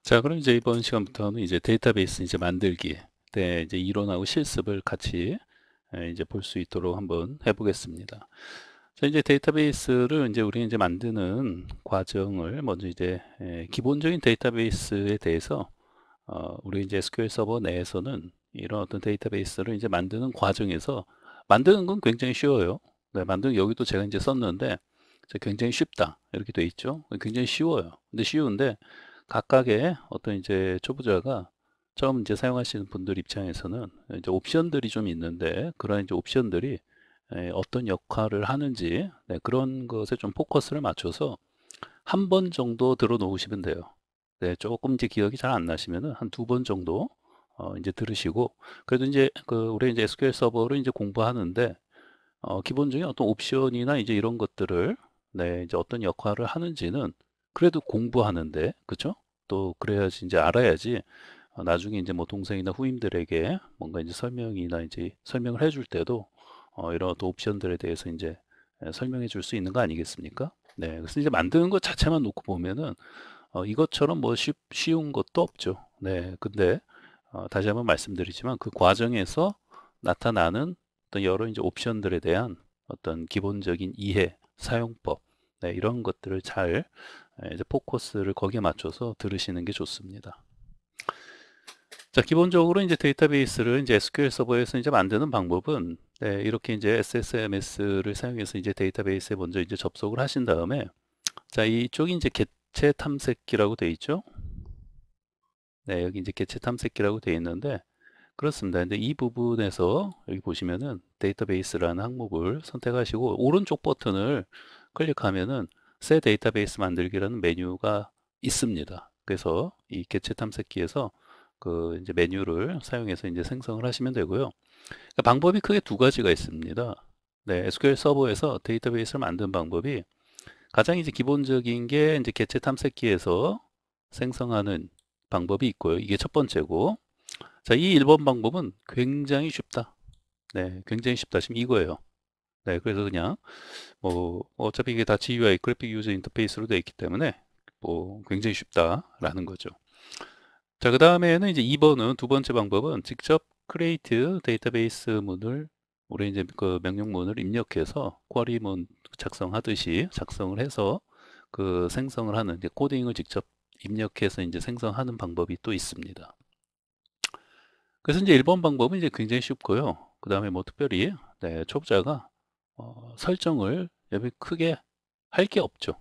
자, 그럼 이제 이번 시간부터는 이제 데이터베이스 이제 만들기, 네, 이제 이론하고 실습을 같이 이제 볼 수 있도록 한번 해보겠습니다. 자, 이제 데이터베이스를 이제 우리 이제 만드는 과정을 먼저 이제 기본적인 데이터베이스에 대해서 우리 이제 SQL 서버 내에서는 이런 어떤 데이터베이스를 이제 만드는 과정에서 만드는 건 굉장히 쉬워요. 네, 만드는 여기도 제가 이제 썼는데 굉장히 쉽다 이렇게 돼 있죠. 굉장히 쉬워요. 근데 쉬운데 각각의 어떤 이제 초보자가 처음 이제 사용하시는 분들 입장에서는 이제 옵션들이 좀 있는데 그런 이제 옵션들이 어떤 역할을 하는지 네, 그런 것에 좀 포커스를 맞춰서 한 번 정도 들어 놓으시면 돼요. 네, 조금 이제 기억이 잘 안 나시면은 한 두 번 정도 이제 들으시고 그래도 이제 우리 이제 SQL 서버를 이제 공부하는데 기본적인 어떤 옵션이나 이제 이런 것들을 네, 이제 어떤 역할을 하는지는 그래도 공부하는데 그죠? 또 그래야지 이제 알아야지 나중에 이제 뭐 동생이나 후임들에게 뭔가 이제 설명이나 이제 설명을 해줄 때도 이런 어떤 옵션들에 대해서 이제 설명해 줄 수 있는 거 아니겠습니까? 네, 그래서 이제 만드는 것 자체만 놓고 보면은 이것처럼 뭐 쉬운 것도 없죠. 네, 근데 다시 한번 말씀드리지만 그 과정에서 나타나는 어떤 여러 이제 옵션들에 대한 어떤 기본적인 이해, 사용법, 네, 이런 것들을 잘 이제 포커스를 거기에 맞춰서 들으시는 게 좋습니다. 자, 기본적으로 이제 데이터베이스를 이제 SQL 서버에서 이제 만드는 방법은 네, 이렇게 이제 SSMS를 사용해서 이제 데이터베이스에 먼저 이제 접속을 하신 다음에 자, 이쪽이 이제 객체 탐색기라고 되어 있죠. 네, 여기 이제 객체 탐색기라고 되어 있는데 그렇습니다. 근데 이 부분에서 여기 보시면은 데이터베이스라는 항목을 선택하시고 오른쪽 버튼을 클릭하면은 새 데이터베이스 만들기라는 메뉴가 있습니다. 그래서 이 객체 탐색기에서 그 이제 메뉴를 사용해서 이제 생성을 하시면 되고요. 그러니까 방법이 크게 두 가지가 있습니다. 네, SQL 서버에서 데이터베이스를 만드는 방법이 가장 이제 기본적인 게 이제 객체 탐색기에서 생성하는 방법이 있고요. 이게 첫 번째고, 자, 이 1번 방법은 굉장히 쉽다. 네, 굉장히 쉽다. 지금 이거예요. 네, 그래서 그냥 뭐 어차피 이게 다 GUI, 그래픽 유저 인터페이스로 되어 있기 때문에 뭐 굉장히 쉽다라는 거죠. 자, 그 다음에는 이제 2번은 두 번째 방법은 직접 create 데이터베이스 문을 우리 이제 그 명령문을 입력해서 쿼리문 작성하듯이 작성을 해서 그 생성을 하는 이제 코딩을 직접 입력해서 이제 생성하는 방법이 또 있습니다. 그래서 이제 1번 방법은 이제 굉장히 쉽고요. 그 다음에 뭐 특별히 네, 초보자가 설정을 여기 크게 할 게 없죠.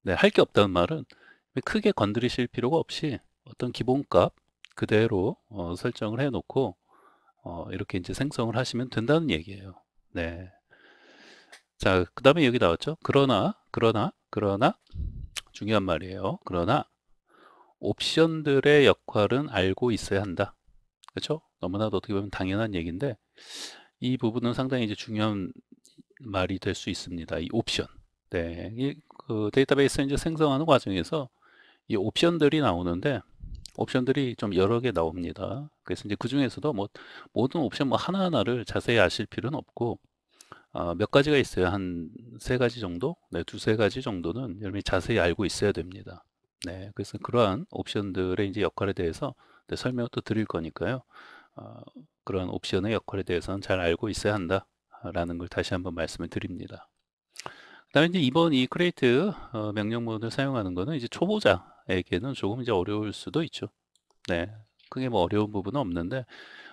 네, 할 게 없다는 말은 크게 건드리실 필요가 없이 어떤 기본값 그대로 설정을 해 놓고 이렇게 이제 생성을 하시면 된다는 얘기예요. 네. 자, 그 다음에 여기 나왔죠. 그러나 중요한 말이에요. 그러나 옵션들의 역할은 알고 있어야 한다. 그렇죠? 너무나도 어떻게 보면 당연한 얘기인데 이 부분은 상당히 이제 중요한 말이 될 수 있습니다. 이 옵션. 네. 그 데이터베이스 이제 생성하는 과정에서 이 옵션들이 나오는데 옵션들이 좀 여러 개 나옵니다. 그래서 이제 그 중에서도 뭐 모든 옵션 뭐 하나하나를 자세히 아실 필요는 없고 몇 가지가 있어요. 한 세 가지 정도? 네, 두세 가지 정도는 여러분이 자세히 알고 있어야 됩니다. 네, 그래서 그러한 옵션들의 이제 역할에 대해서 네, 설명을 또 드릴 거니까요. 어, 그런 옵션의 역할에 대해서는 잘 알고 있어야 한다라는 걸 다시 한번 말씀을 드립니다. 그다음에 이제 이번 이 create 명령문을 사용하는 거는 이제 초보자에게는 조금 이제 어려울 수도 있죠. 네, 크게 뭐 어려운 부분은 없는데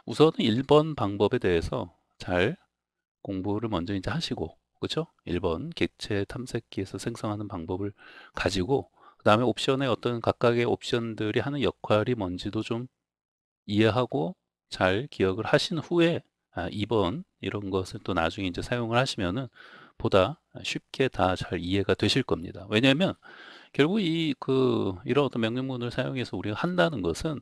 우선은 1번 방법에 대해서 잘 공부를 먼저 이제 하시고, 그렇죠? 1번 객체 탐색기에서 생성하는 방법을 가지고 그다음에 옵션의 어떤 각각의 옵션들이 하는 역할이 뭔지도 좀 이해하고 잘 기억을 하신 후에 2번 이런 것을 또 나중에 이제 사용을 하시면은 보다 쉽게 다 잘 이해가 되실 겁니다. 왜냐하면 결국 이런 어떤 명령문을 사용해서 우리가 한다는 것은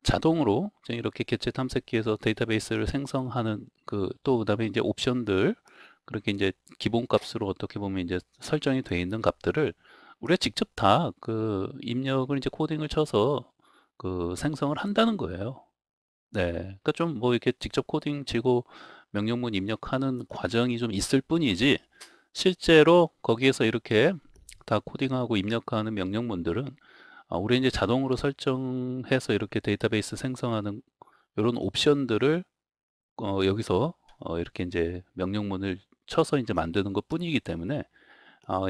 자동으로 이렇게 객체 탐색기에서 데이터베이스를 생성하는 그다음에 이제 옵션들 그렇게 이제 기본값으로 어떻게 보면 이제 설정이 되어 있는 값들을 우리가 직접 다 그 입력을 이제 코딩을 쳐서 그 생성을 한다는 거예요. 네. 그러니까 좀 뭐 이렇게 직접 코딩 치고 명령문 입력하는 과정이 좀 있을 뿐이지 실제로 거기에서 이렇게 다 코딩하고 입력하는 명령문들은 우리 이제 자동으로 설정해서 이렇게 데이터베이스 생성하는 이런 옵션들을 여기서 이렇게 이제 명령문을 쳐서 이제 만드는 것 뿐이기 때문에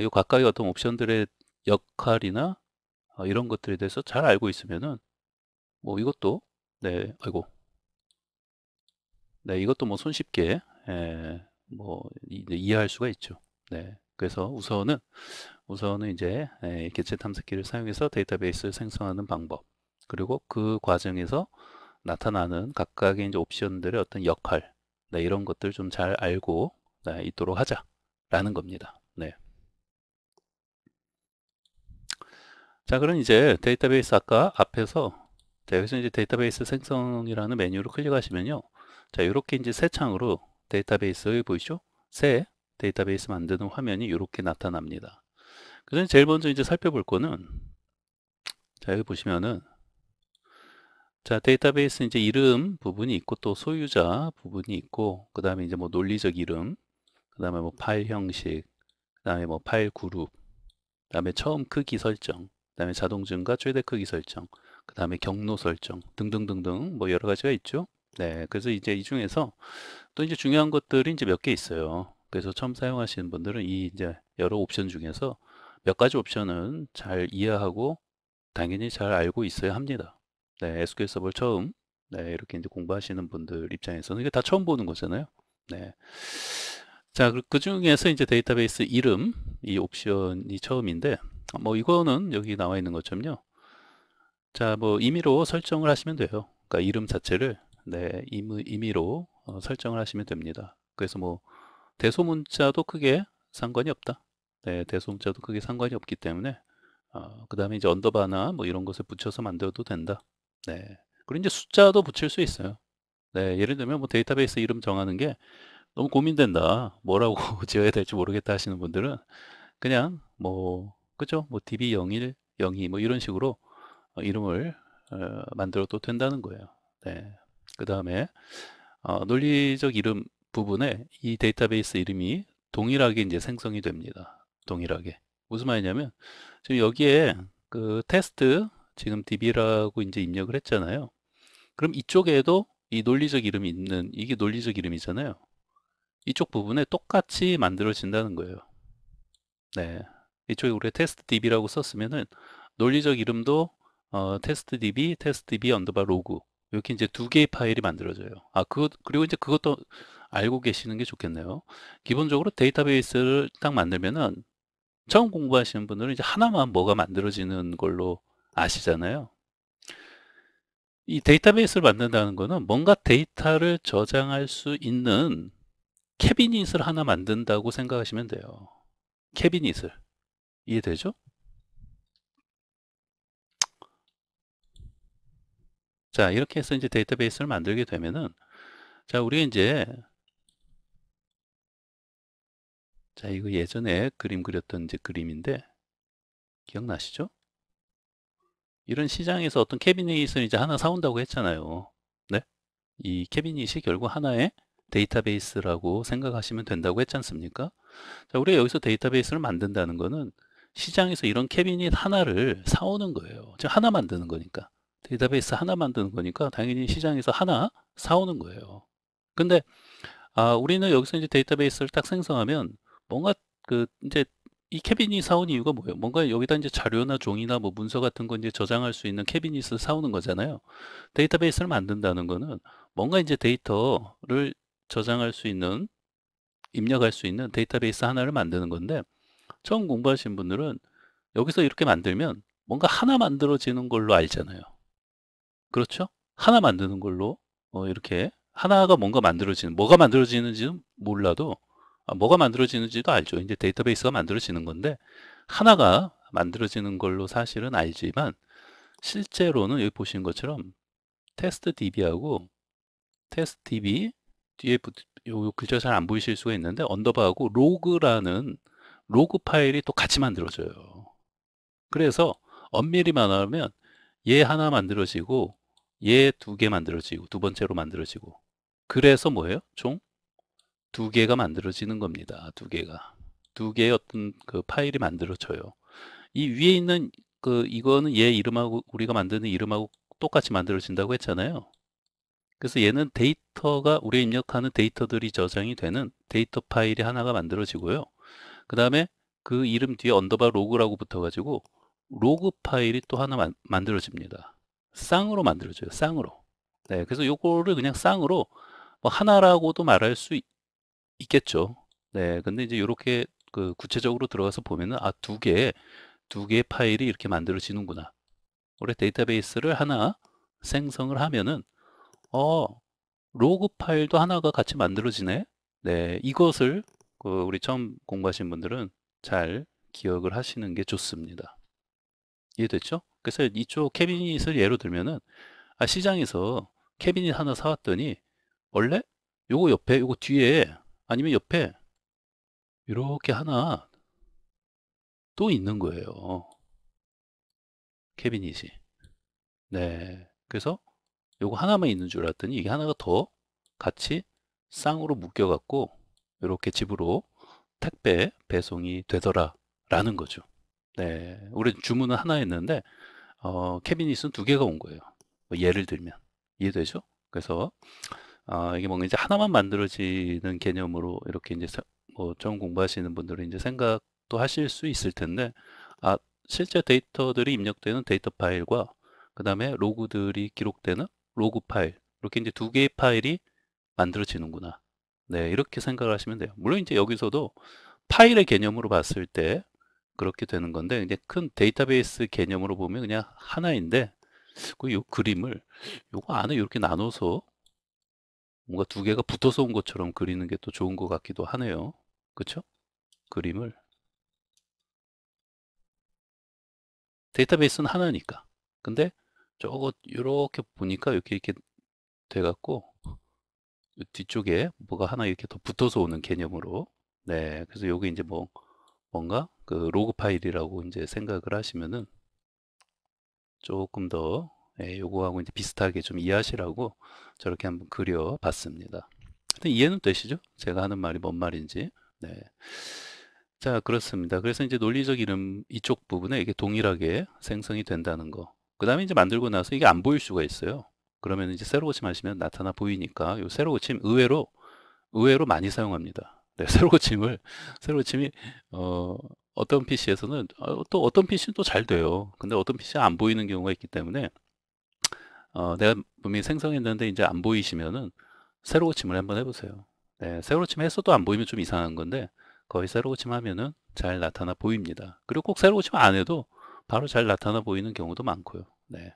이 각각의 어떤 옵션들의 역할이나 이런 것들에 대해서 잘 알고 있으면은 뭐 이것도 네, 아이고, 네, 이것도 뭐 손쉽게 뭐 이제 이해할 수가 있죠. 네, 그래서 우선은 이제 개체 탐색기를 사용해서 데이터베이스를 생성하는 방법, 그리고 그 과정에서 나타나는 각각의 이제 옵션들의 어떤 역할, 네, 이런 것들 좀 잘 알고 네, 있도록 하자라는 겁니다. 네. 자, 그럼 이제 데이터베이스 아까 앞에서 자, 여기서 이제 데이터베이스 생성이라는 메뉴를 클릭하시면요. 자, 이렇게 이제 새 창으로 데이터베이스 여기 보이시죠? 새 데이터베이스 만드는 화면이 이렇게 나타납니다. 그래서 제일 먼저 이제 살펴볼 거는 자, 여기 보시면은 자, 데이터베이스 이제 이름 부분이 있고 또 소유자 부분이 있고 그다음에 이제 뭐 논리적 이름, 그다음에 뭐 파일 형식, 그다음에 뭐 파일 그룹, 그다음에 처음 크기 설정, 그다음에 자동 증가 최대 크기 설정, 그다음에 경로 설정 등등등등 뭐 여러 가지가 있죠. 네, 그래서 이제 이 중에서 또 이제 중요한 것들이 이제 몇 개 있어요. 그래서 처음 사용하시는 분들은 이 이제 여러 옵션 중에서 몇 가지 옵션은 잘 이해하고 당연히 잘 알고 있어야 합니다. 네, SQL 서버를 처음 네, 이렇게 이제 공부하시는 분들 입장에서는 이게 다 처음 보는 거잖아요. 네. 자, 그 중에서 이제 데이터베이스 이름 이 옵션이 처음인데 뭐 이거는 여기 나와 있는 것처럼요. 자, 뭐 임의로 설정을 하시면 돼요. 그러니까 이름 자체를 네, 임의로 설정을 하시면 됩니다. 그래서 뭐 대소문자도 크게 상관이 없다. 네, 대소문자도 크게 상관이 없기 때문에 그 다음에 이제 언더바나 뭐 이런 것을 붙여서 만들어도 된다. 네. 그리고 이제 숫자도 붙일 수 있어요. 네, 예를 들면 뭐 데이터베이스 이름 정하는 게 너무 고민된다. 뭐라고 지어야 될지 모르겠다 하시는 분들은 그냥 뭐 그죠? 뭐 db01, 02 뭐 이런 식으로 이름을 만들어도 된다는 거예요. 네. 그 다음에 논리적 이름 부분에 이 데이터베이스 이름이 동일하게 이제 생성이 됩니다. 동일하게. 무슨 말이냐면 지금 여기에 그 테스트 지금 db라고 이제 입력을 했잖아요. 그럼 이쪽에도 이 논리적 이름이 있는 이게 논리적 이름이잖아요. 이쪽 부분에 똑같이 만들어진다는 거예요. 네. 이쪽에 우리가 테스트 db라고 썼으면은 논리적 이름도 테스트 db, 테스트 db 언더바 로그 이렇게 이제 두 개의 파일이 만들어져요. 그리고 이제 그것도 알고 계시는 게 좋겠네요. 기본적으로 데이터베이스를 딱 만들면은 처음 공부하시는 분들은 이제 하나만 뭐가 만들어지는 걸로 아시잖아요. 이 데이터베이스를 만든다는 거는 뭔가 데이터를 저장할 수 있는 캐비닛을 하나 만든다고 생각하시면 돼요. 캐비닛을. 이해되죠? 자, 이렇게 해서 이제 데이터베이스를 만들게 되면은 자, 우리 이제 자, 이거 예전에 그림 그렸던 이제 그림인데 기억나시죠? 이런 시장에서 어떤 캐비닛을 이제 하나 사온다고 했잖아요. 네? 이 캐비닛이 결국 하나의 데이터베이스라고 생각하시면 된다고 했지 않습니까? 자, 우리가 여기서 데이터베이스를 만든다는 거는 시장에서 이런 캐비닛 하나를 사오는 거예요. 즉 하나 만드는 거니까. 데이터베이스 하나 만드는 거니까 당연히 시장에서 하나 사오는 거예요. 근데 우리는 여기서 이제 데이터베이스를 딱 생성하면 뭔가 그 이제 이 캐비닛 사온 이유가 뭐예요? 뭔가 여기다 이제 자료나 종이나 뭐 문서 같은 거 이제 저장할 수 있는 캐비닛을 사오는 거잖아요. 데이터베이스를 만든다는 거는 뭔가 이제 데이터를 저장할 수 있는 입력할 수 있는 데이터베이스 하나를 만드는 건데 처음 공부하신 분들은 여기서 이렇게 만들면 뭔가 하나 만들어지는 걸로 알잖아요. 그렇죠? 하나 만드는 걸로 이렇게 하나가 뭔가 만들어지는 뭐가 만들어지는지는 몰라도 뭐가 만들어지는지도 알죠. 이제 데이터베이스가 만들어지는 건데 하나가 만들어지는 걸로 사실은 알지만 실제로는 여기 보시는 것처럼 테스트 db하고 테스트 db 뒤에 요 글자 잘 안 보이실 수가 있는데 언더바하고 로그라는 로그 파일이 또 같이 만들어져요. 그래서 엄밀히 말하면 얘 하나 만들어지고 얘 두 개 만들어지고 두 번째로 만들어지고 그래서 뭐예요? 총 두 개가 만들어지는 겁니다. 두 개가 두 개의 어떤 그 파일이 만들어져요. 이 위에 있는 이거는 얘 이름하고 우리가 만드는 이름하고 똑같이 만들어진다고 했잖아요. 그래서 얘는 데이터가 우리가 입력하는 데이터들이 저장이 되는 데이터 파일이 하나가 만들어지고요. 그 다음에 그 이름 뒤에 언더바 로그라고 붙어가지고 로그 파일이 또 하나 만들어집니다. 쌍으로 만들어져요. 쌍으로. 네, 그래서 요거를 그냥 쌍으로 뭐 하나라고도 말할 수 있겠죠. 네, 근데 이제 이렇게 구체적으로 들어가서 보면은 두 개의 파일이 이렇게 만들어지는구나. 우리 데이터베이스를 하나 생성을 하면은 어, 로그 파일도 하나가 같이 만들어지네. 네, 이것을 우리 처음 공부하신 분들은 잘 기억을 하시는 게 좋습니다. 이해됐죠? 그래서 이쪽 캐비닛을 예로 들면은 시장에서 캐비닛 하나 사왔더니 원래 요거 옆에 요거 뒤에 아니면 옆에 이렇게 하나 또 있는 거예요. 캐비닛이. 네. 그래서 요거 하나만 있는 줄 알았더니 이게 하나가 더 같이 쌍으로 묶여 갖고 이렇게 집으로 택배 배송이 되더라 라는 거죠. 네. 우리 주문은 하나 했는데 캐비닛은 두 개가 온 거예요. 뭐 예를 들면 이해되죠? 그래서 이게 뭔가 이제 하나만 만들어지는 개념으로 이렇게 이제 뭐 처음 공부하시는 분들은 이제 생각도 하실 수 있을 텐데 아 실제 데이터들이 입력되는 데이터 파일과 그 다음에 로그들이 기록되는 로그 파일 이렇게 이제 두 개의 파일이 만들어지는구나. 네, 이렇게 생각을 하시면 돼요. 물론 이제 여기서도 파일의 개념으로 봤을 때 그렇게 되는 건데 이제 큰 데이터베이스 개념으로 보면 그냥 하나인데 요 그림을 요거 안에 이렇게 나눠서 뭔가 두 개가 붙어서 온 것처럼 그리는 게 또 좋은 것 같기도 하네요. 그쵸? 그림을 데이터베이스는 하나니까. 근데 저거 이렇게 보니까 이렇게 돼갖고 뒤쪽에 뭐가 하나 이렇게 더 붙어서 오는 개념으로. 네, 그래서 요게 이제 뭔가 로그 파일이라고 이제 생각을 하시면은 조금 더 요거하고 이제 비슷하게 좀 이해하시라고 저렇게 한번 그려봤습니다. 하여튼 이해는 되시죠? 제가 하는 말이 뭔 말인지. 네. 자, 그렇습니다. 그래서 이제 논리적 이름 이쪽 부분에 이게 동일하게 생성이 된다는 거. 그 다음에 이제 만들고 나서 이게 안 보일 수가 있어요. 그러면 이제 세로 고침하시면 나타나 보이니까 요 세로 고침 의외로 많이 사용합니다. 네, 세로 고침이 어떤 PC에서는 또 어떤 PC는 또 잘 돼요. 근데 어떤 PC는 안 보이는 경우가 있기 때문에 내가 분명히 생성했는데 이제 안 보이시면은 세로 고침을 한번 해보세요. 네, 세로 고침 했어도 안 보이면 좀 이상한 건데 거의 세로 고침 하면은 잘 나타나 보입니다. 그리고 꼭 세로 고침 안 해도 바로 잘 나타나 보이는 경우도 많고요. 네.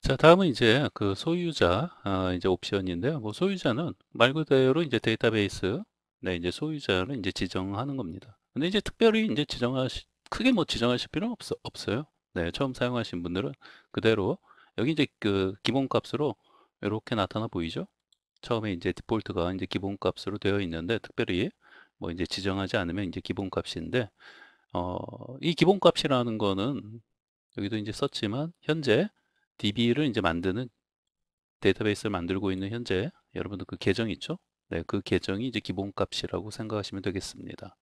자, 다음은 이제 소유자 이제 옵션인데요. 뭐 소유자는 말 그대로 이제 데이터베이스 네, 이제 소유자를 이제 지정하는 겁니다. 근데 이제 특별히 이제 크게 뭐 지정하실 필요는 없어요. 네, 처음 사용하신 분들은 그대로 여기 이제 기본 값으로 이렇게 나타나 보이죠? 처음에 이제 디폴트가 이제 기본 값으로 되어 있는데 특별히 뭐 이제 지정하지 않으면 이제 기본 값인데 이 기본 값이라는 거는 여기도 이제 썼지만 현재 DB를 이제 만드는 데이터베이스를 만들고 있는 현재 여러분들 그 계정 있죠? 네, 그 계정이 이제 기본 값이라고 생각하시면 되겠습니다.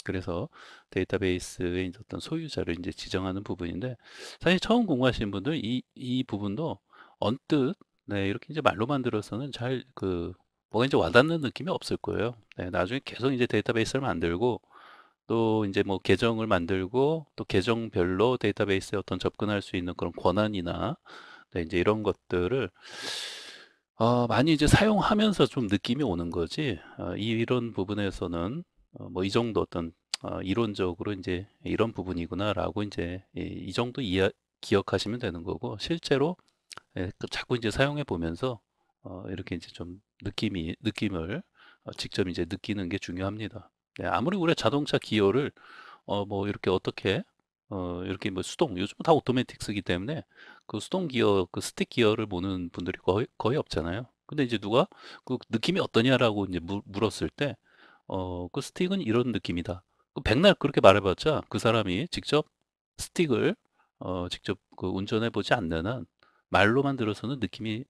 그래서 데이터베이스의 이제 어떤 소유자를 이제 지정하는 부분인데 사실 처음 공부하시는 분들 이 부분도 언뜻 네, 이렇게 이제 말로만 들어서는 잘 뭐가 이제 와닿는 느낌이 없을 거예요. 네, 나중에 계속 이제 데이터베이스를 만들고 또 이제 뭐 계정을 만들고 또 계정별로 데이터베이스에 어떤 접근할 수 있는 그런 권한이나 네, 이제 이런 것들을 많이 이제 사용하면서 좀 느낌이 오는 거지. 이런 부분에서는 뭐 이 정도 어떤 이론적으로 이제 이런 부분이구나라고 이제 이 정도 기억하시면 되는 거고 실제로 자꾸 이제 사용해 보면서 이렇게 이제 좀 느낌을 직접 이제 느끼는 게 중요합니다. 네, 아무리 우리가 자동차 기어를 뭐 이렇게 어떻게 이렇게 뭐 수동 요즘 다 오토매틱 쓰기 때문에 그 수동 기어 그 스틱 기어를 보는 분들이 거의 없잖아요. 근데 이제 누가 그 느낌이 어떠냐라고 이제 물었을 때 그 스틱은 이런 느낌이다. 그 백날 그렇게 말해봤자 그 사람이 직접 스틱을 직접 운전해 보지 않는 한 말로만 들어서는 느낌이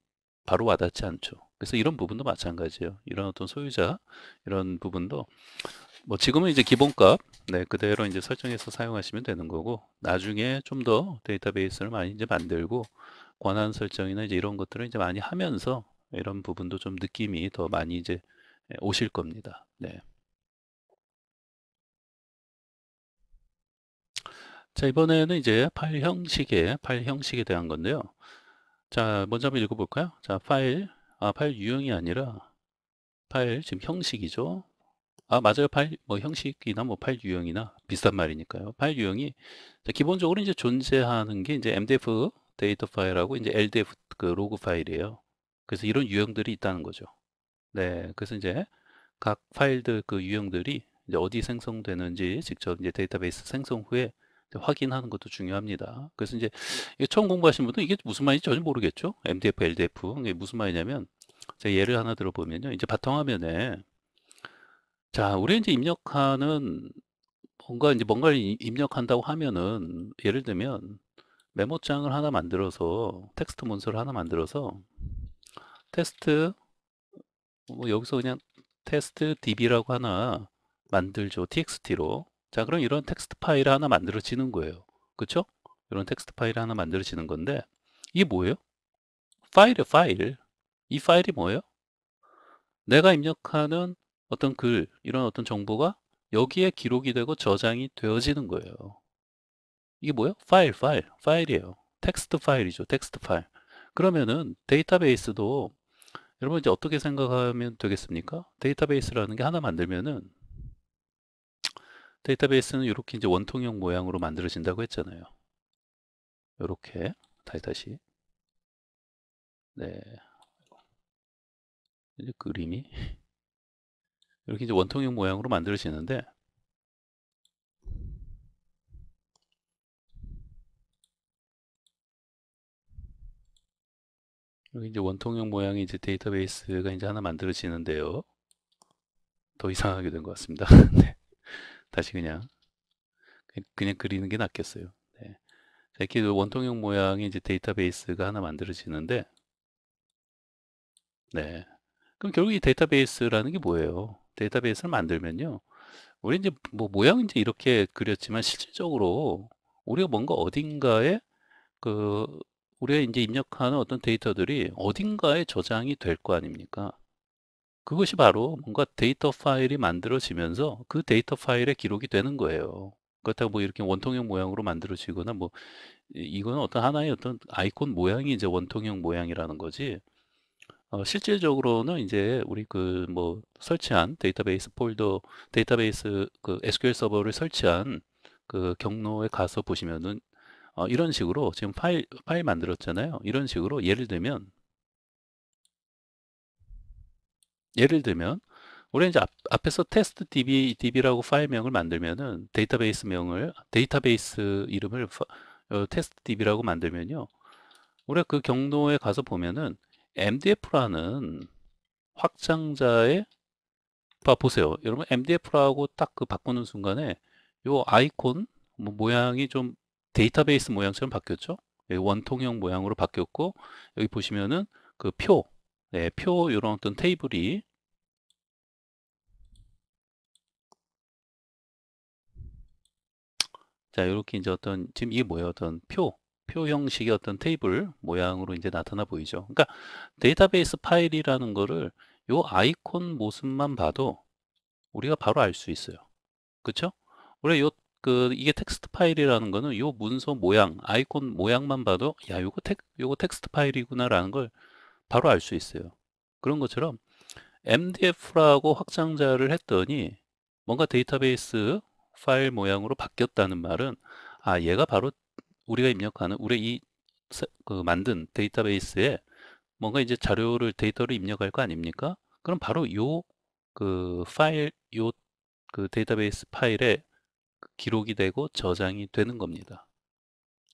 바로 와닿지 않죠. 그래서 이런 부분도 마찬가지예요. 이런 어떤 소유자 이런 부분도 뭐 지금은 이제 기본값 네, 그대로 이제 설정해서 사용하시면 되는 거고, 나중에 좀 더 데이터베이스를 많이 이제 만들고, 권한 설정이나 이제 이런 것들을 이제 많이 하면서 이런 부분도 좀 느낌이 더 많이 이제 오실 겁니다. 네. 자, 이번에는 이제 파일 형식에 대한 건데요. 자, 먼저 한번 읽어볼까요? 자, 파일 유형이 아니라 파일 지금 형식이죠. 아, 맞아요. 파일 뭐 형식이나 뭐 파일 유형이나 비슷한 말이니까요. 파일 유형이 자, 기본적으로 이제 존재하는 게 이제 MDF 데이터 파일하고 이제 LDF 그 로그 파일이에요. 그래서 이런 유형들이 있다는 거죠. 네, 그래서 이제 각 파일들 그 유형들이 이제 어디 생성되는지 직접 이제 데이터베이스 생성 후에 이제 확인하는 것도 중요합니다. 그래서 이제 이게 처음 공부하신 분은 이게 무슨 말인지 전혀 모르겠죠. MDF, LDF 이게 무슨 말이냐면 제가 예를 하나 들어보면요. 이제 바탕화면에 자, 우리 이제 입력하는 뭔가를 입력한다고 하면은 예를 들면 메모장을 하나 만들어서 텍스트 문서를 하나 만들어서 테스트 뭐 여기서 그냥 테스트 db라고 하나 만들죠. txt로. 자, 그럼 이런 텍스트 파일 하나 만들어지는 거예요. 그렇죠? 이런 텍스트 파일 하나 만들어지는 건데 이게 뭐예요? 파일이에요, 파일. 이 파일이 뭐예요? 내가 입력하는 어떤 글, 이런 어떤 정보가 여기에 기록이 되고 저장이 되어지는 거예요. 이게 뭐예요? 파일이에요. 텍스트 파일이죠, 텍스트 파일. 그러면은 데이터베이스도 여러분 이제 어떻게 생각하면 되겠습니까? 데이터베이스라는 게 하나 만들면은 데이터베이스는 이렇게 이제 원통형 모양으로 만들어진다고 했잖아요. 이렇게 다시 네 이제 그림이 이렇게 이제 원통형 모양으로 만들어지는데 여기 이제 원통형 모양의 이제 데이터베이스가 이제 하나 만들어지는데요. 더 이상하게 된 것 같습니다. 네, 다시 그냥 그리는 게 낫겠어요. 네. 자, 이렇게 원통형 모양의 이제 데이터베이스가 하나 만들어지는데 네. 그럼 결국 이 데이터베이스라는 게 뭐예요? 데이터베이스를 만들면요. 우리 이제 뭐 모양은 이제 이렇게 그렸지만 실질적으로 우리가 뭔가 어딘가에 그 우리가 이제 입력하는 어떤 데이터들이 어딘가에 저장이 될 거 아닙니까? 그것이 바로 뭔가 데이터 파일이 만들어지면서 그 데이터 파일에 기록이 되는 거예요. 그렇다고 뭐 이렇게 원통형 모양으로 만들어지거나 뭐 이거는 어떤 하나의 어떤 아이콘 모양이 이제 원통형 모양이라는 거지. 실질적으로는 이제 우리 그 뭐 설치한 데이터베이스 폴더, 데이터베이스 그 SQL 서버를 설치한 그 경로에 가서 보시면은 이런 식으로 지금 파일 만들었잖아요. 이런 식으로 예를 들면 우리 이제 앞에서 테스트 db라고 파일명을 만들면은 데이터베이스 이름을 테스트 db라고 만들면요. 우리가 그 경로에 가서 보면은 MDF라는 확장자의 보세요. 여러분 MDF라고 딱 그 바꾸는 순간에 요 아이콘 뭐 모양이 좀 데이터베이스 모양처럼 바뀌었죠? 예, 원통형 모양으로 바뀌었고 여기 보시면은 그 네, 표 이런 어떤 테이블이 자 이렇게 이제 어떤 지금 이게 뭐예요? 어떤 표 형식의 어떤 테이블 모양으로 이제 나타나 보이죠? 그러니까 데이터베이스 파일이라는 거를 요 아이콘 모습만 봐도 우리가 바로 알 수 있어요. 그쵸? 원래 이게 텍스트 파일이라는 거는 요 문서 모양, 아이콘 모양만 봐도, 야, 요거 텍스트 파일이구나라는 걸 바로 알 수 있어요. 그런 것처럼 MDF라고 확장자를 했더니 뭔가 데이터베이스 파일 모양으로 바뀌었다는 말은, 아, 얘가 바로 우리가 입력하는, 그 만든 데이터베이스에 뭔가 이제 데이터를 입력할 거 아닙니까? 그럼 바로 그 데이터베이스 파일에 기록이 되고 저장이 되는 겁니다.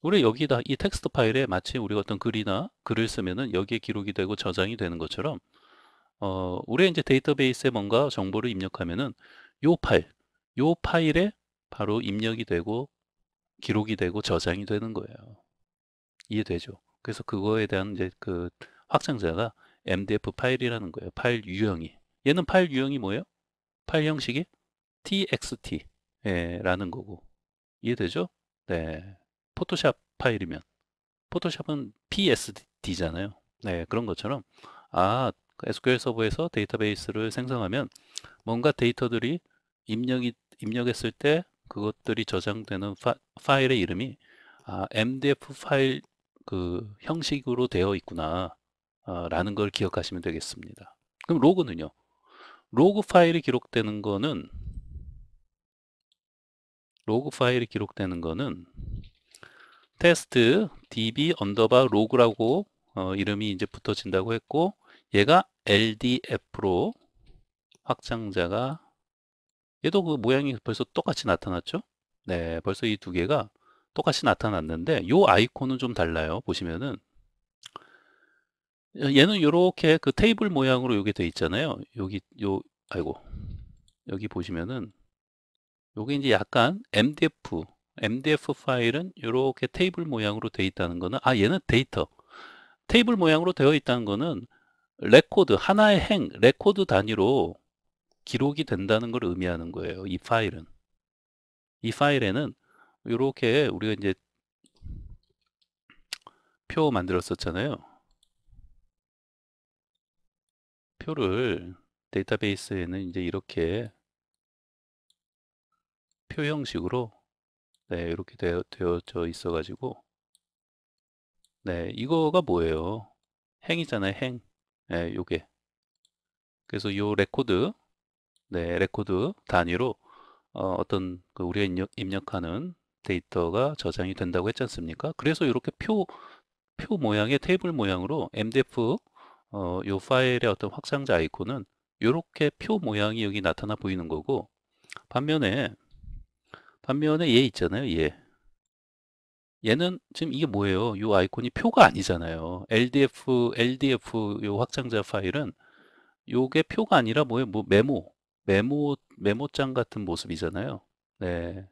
우리 여기다 이 텍스트 파일에 마치 우리가 어떤 글을 쓰면은 여기에 기록이 되고 저장이 되는 것처럼 우리 이제 데이터베이스에 뭔가 정보를 입력하면은 요 파일, 요 파일에 바로 입력이 되고 기록이 되고 저장이 되는 거예요. 이해되죠? 그래서 그거에 대한 이제 그 확장자가 MDF 파일이라는 거예요. 파일 유형이. 얘는 파일 유형이 뭐예요? 파일 형식이 txt. 예, 라는 거고. 이해되죠? 네. 포토샵 파일이면. 포토샵은 PSD잖아요. 네, 그런 것처럼. 아, SQL 서버에서 데이터베이스를 생성하면 뭔가 데이터들이 입력했을 때 그것들이 저장되는 파일의 이름이 MDF 파일 그 형식으로 되어 있구나 라는 걸 기억하시면 되겠습니다. 그럼 로그는요? 로그 파일이 기록되는 거는 테스트 db 언더바 로그라고 이름이 이제 붙어진다고 했고, 얘가 LDF로 확장자가, 얘도 그 모양이 벌써 똑같이 나타났죠? 네, 벌써 이 두 개가 똑같이 나타났는데 요 아이콘은 좀 달라요. 보시면은 얘는 이렇게 그 테이블 모양으로 요게 돼 있잖아요. 아이고, 여기 보시면은 요게 이제 약간 MDF 파일은 이렇게 테이블 모양으로 돼 있다는 거는, 얘는 테이블 모양으로 되어 있다는 거는 레코드, 하나의 레코드 단위로 기록이 된다는 걸 의미하는 거예요. 이 파일은. 이 파일에는 이렇게 우리가 이제 표 만들었었잖아요. 표를 데이터베이스에는 이제 이렇게 표 형식으로 네, 이렇게 되어져 있어가지고 네, 이거가 뭐예요? 행이잖아요, 행. 네, 요게. 그래서 요 레코드 단위로 어떤 그 우리가 입력하는 데이터가 저장이 된다고 했지 않습니까? 그래서 이렇게 표 모양의 테이블 모양으로 MDF 요 파일의 어떤 확장자 아이콘은 이렇게 표 모양이 여기 나타나 보이는 거고, 반면에 얘 있잖아요. 얘는 지금 이게 뭐예요? 요 아이콘이 표가 아니잖아요. LDF 요 확장자 파일은 요게 표가 아니라 뭐예요? 뭐 메모장 같은 모습이잖아요. 네.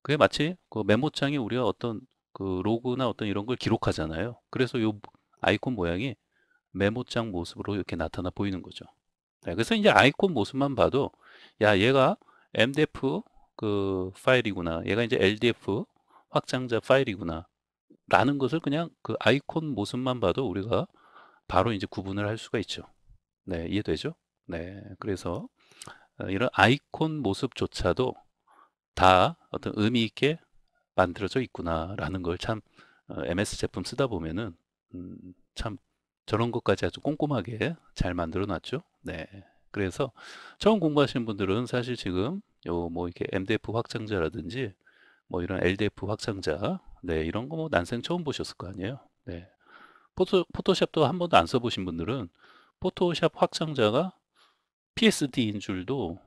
그게 마치 그 메모장에 우리가 어떤 그 로그나 어떤 이런 걸 기록하잖아요. 그래서 요 아이콘 모양이 메모장 모습으로 이렇게 나타나 보이는 거죠. 네, 그래서 이제 아이콘 모습만 봐도 야, 얘가 MDF 그 파일이구나. 얘가 이제 LDF 확장자 파일이구나. 라는 것을 그냥 그 아이콘 모습만 봐도 우리가 바로 이제 구분을 할 수가 있죠. 네, 이해되죠? 네, 그래서 이런 아이콘 모습조차도 다 어떤 의미 있게 만들어져 있구나라는 걸 참 MS 제품 쓰다 보면은 참 저런 것까지 아주 꼼꼼하게 잘 만들어 놨죠. 네. 그래서 처음 공부하시는 분들은 사실 지금 요 뭐 이렇게 MDF 확장자라든지 뭐 이런 LDF 확장자 네, 이런 거 뭐 난생 처음 보셨을 거 아니에요. 네. 포토샵도 한 번도 안 써보신 분들은 포토샵 확장자가 PSD인 줄도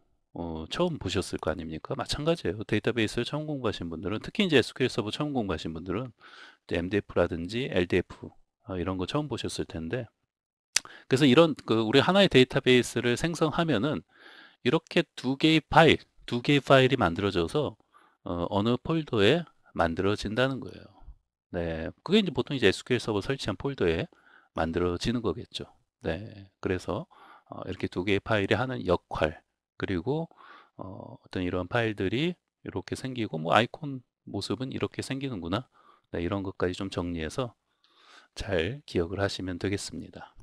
처음 보셨을 거 아닙니까? 마찬가지예요. 데이터베이스를 처음 공부하신 분들은, 특히 이제 SQL 서버 처음 공부하신 분들은 MDF라든지 LDF 이런 거 처음 보셨을 텐데, 그래서 이런 그 우리 하나의 데이터베이스를 생성하면은 이렇게 두 개의 파일이 만들어져서 어느 폴더에 만들어진다는 거예요. 네, 그게 이제 보통 이제 SQL 서버 설치한 폴더에 만들어지는 거겠죠. 네, 그래서 이렇게 두 개의 파일이 하는 역할, 그리고 어떤 이런 파일들이 이렇게 생기고, 뭐 아이콘 모습은 이렇게 생기는구나. 네, 이런 것까지 좀 정리해서 잘 기억을 하시면 되겠습니다.